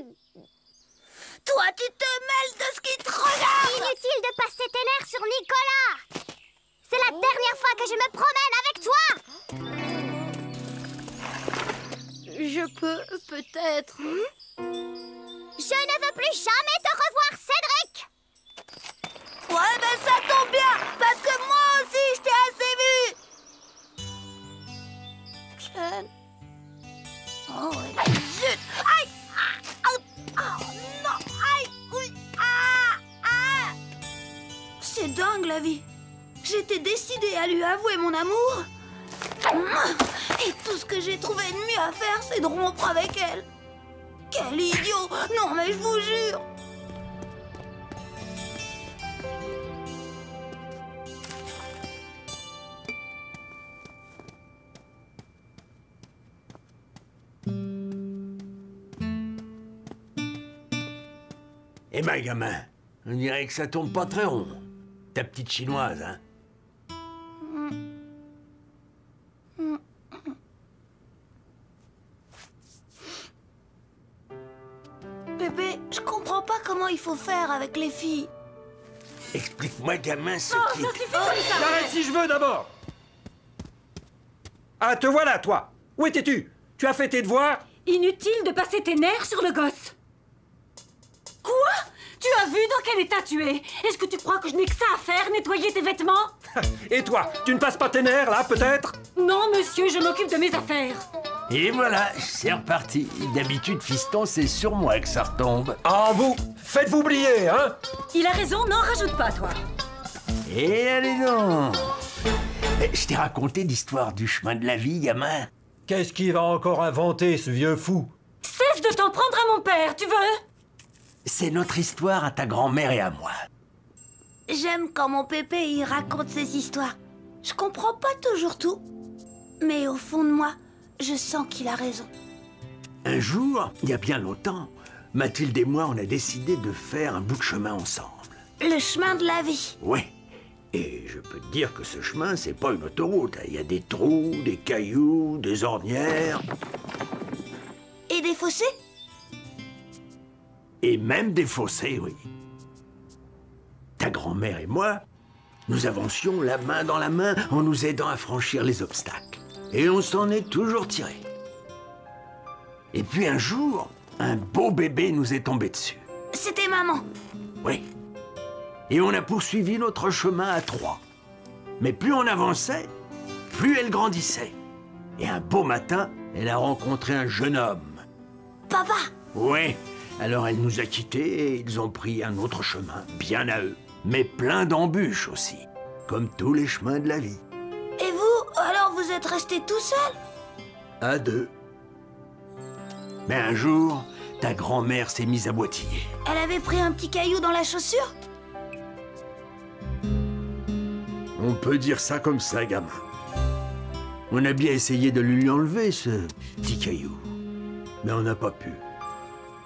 Toi, tu te mêles de ce qui te regarde. Inutile de passer tes nerfs sur Nicolas. C'est la dernière fois que je me promène avec toi. Je peux, peut-être... Je ne veux plus jamais te revoir, Cédric. Ouais, ben ça tombe bien, parce que moi aussi, je t'ai assez vu. Chen. Oh, zut. Aïe. Non. Aïe. Oui. C'est dingue, la vie. J'étais décidée à lui avouer mon amour. Et tout ce que j'ai trouvé de mieux à faire, c'est de rompre avec elle. Quel idiot. Non, mais je vous jure. Eh ben, gamin, on dirait que ça tombe pas très rond. Ta petite chinoise, hein? Bébé, je comprends pas comment il faut faire avec les filles. Explique-moi, gamin, ce qui... Ça suffit comme ça. J'arrête si je veux d'abord. Ah, te voilà, toi. Où étais-tu? Tu as fait tes devoirs? Inutile de passer tes nerfs sur le gosse. Quoi? Tu as vu dans quel état tu es? Est-ce que tu crois que je n'ai que ça à faire, nettoyer tes vêtements? Et toi, tu ne passes pas tes nerfs, là, peut-être? Non, monsieur, je m'occupe de mes affaires. Et voilà, c'est reparti. D'habitude, fiston, c'est sur moi que ça retombe. Ah, vous, faites-vous oublier, hein? Il a raison, n'en rajoute pas, toi. Et allez donc. Je t'ai raconté l'histoire du chemin de la vie, gamin. Qu'est-ce qu'il va encore inventer, ce vieux fou? Cesse de t'en prendre à mon père, tu veux? C'est notre histoire à ta grand-mère et à moi. J'aime quand mon pépé il raconte ses histoires. Je comprends pas toujours tout, mais au fond de moi, je sens qu'il a raison. Un jour, il y a bien longtemps, Mathilde et moi, on a décidé de faire un bout de chemin ensemble. Le chemin de la vie. Ouais. Et je peux te dire que ce chemin, c'est pas une autoroute. Il y a des trous, des cailloux, des ornières. Et des fossés? Et même des fossés, oui. Ta grand-mère et moi, nous avancions la main dans la main en nous aidant à franchir les obstacles. Et on s'en est toujours tiré. Et puis un jour, un beau bébé nous est tombé dessus. C'était maman. Oui. Et on a poursuivi notre chemin à trois. Mais plus on avançait, plus elle grandissait. Et un beau matin, elle a rencontré un jeune homme. Papa! Oui. Alors elle nous a quittés et ils ont pris un autre chemin, bien à eux. Mais plein d'embûches aussi, comme tous les chemins de la vie. Et vous, alors vous êtes restés tout seul? À deux. Mais un jour, ta grand-mère s'est mise à boitiller. Elle avait pris un petit caillou dans la chaussure? On peut dire ça comme ça, gamin. On a bien essayé de lui enlever, ce petit caillou. Mais on n'a pas pu.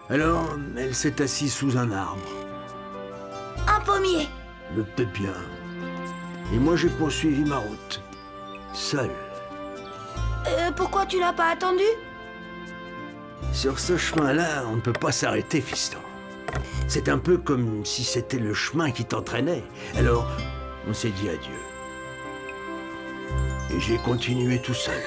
Alors, elle s'est assise sous un arbre. Un pommier. Peut-être bien. Et moi, j'ai poursuivi ma route. Seul. Pourquoi tu l'as pas attendu? Sur ce chemin-là, on ne peut pas s'arrêter, fiston. C'est un peu comme si c'était le chemin qui t'entraînait. Alors, on s'est dit adieu. Et j'ai continué tout seul.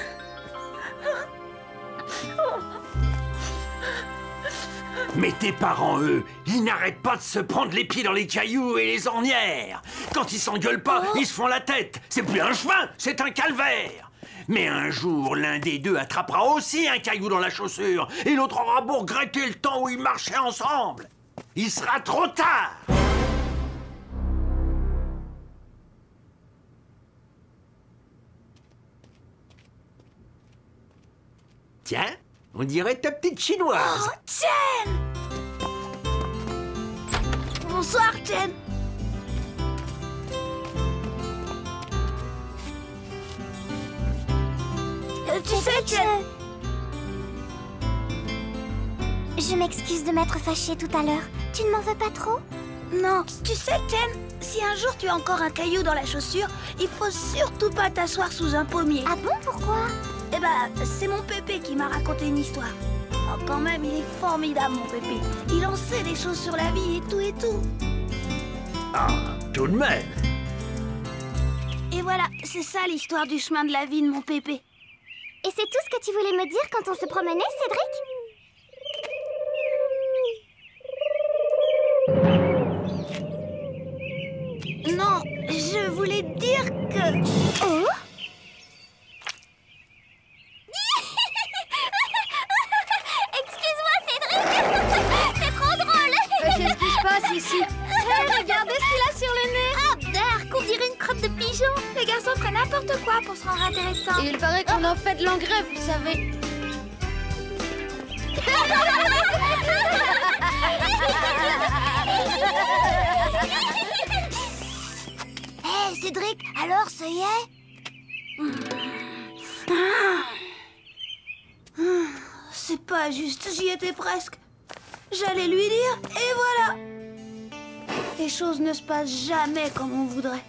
Mais tes parents, eux, ils n'arrêtent pas de se prendre les pieds dans les cailloux et les ornières. Quand ils s'engueulent pas, ils se font la tête. C'est plus un chemin, c'est un calvaire. Mais un jour, l'un des deux attrapera aussi un caillou dans la chaussure et l'autre aura beau regretter le temps où ils marchaient ensemble. Il sera trop tard. Tiens, on dirait ta petite chinoise. Oh, Chen! Bonsoir, Chen. Tu sais, Chen... Je m'excuse de m'être fâchée tout à l'heure. Tu ne m'en veux pas trop? Non, tu sais, Chen, si un jour tu as encore un caillou dans la chaussure, il faut surtout pas t'asseoir sous un pommier. Ah bon, pourquoi? Eh ben, c'est mon pépé qui m'a raconté une histoire. Oh, quand même, il est formidable, mon pépé. Il en sait des choses sur la vie et tout et tout. Ah, tout de même. Et voilà, c'est ça l'histoire du chemin de la vie de mon pépé. Et c'est tout ce que tu voulais me dire quand on se promenait, Cédric? Non, je voulais dire que... Oh? Excuse-moi, Cédric. C'est trop drôle. Qu'est-ce qui se passe ici? Hey, regardez ce qu'il a sur le nez. Ah, Dark, on dirait une crotte de pigeon. Les garçons feraient n'importe quoi pour se rendre intéressant. Et il paraît qu'on en fait de l'engrais, vous savez. Hé, Cédric, alors, ça y est? C'est pas juste, j'y étais presque. J'allais lui dire, et voilà. Les choses ne se passent jamais comme on voudrait.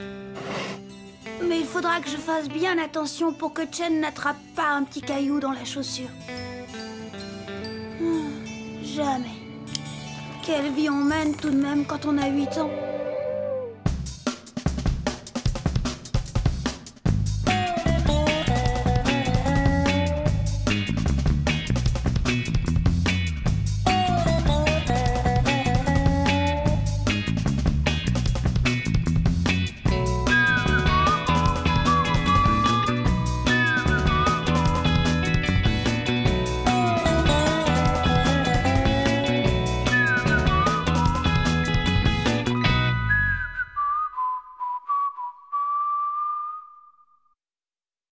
Mais il faudra que je fasse bien attention pour que Chen n'attrape pas un petit caillou dans la chaussure. Jamais. Quelle vie on mène tout de même quand on a 8 ans.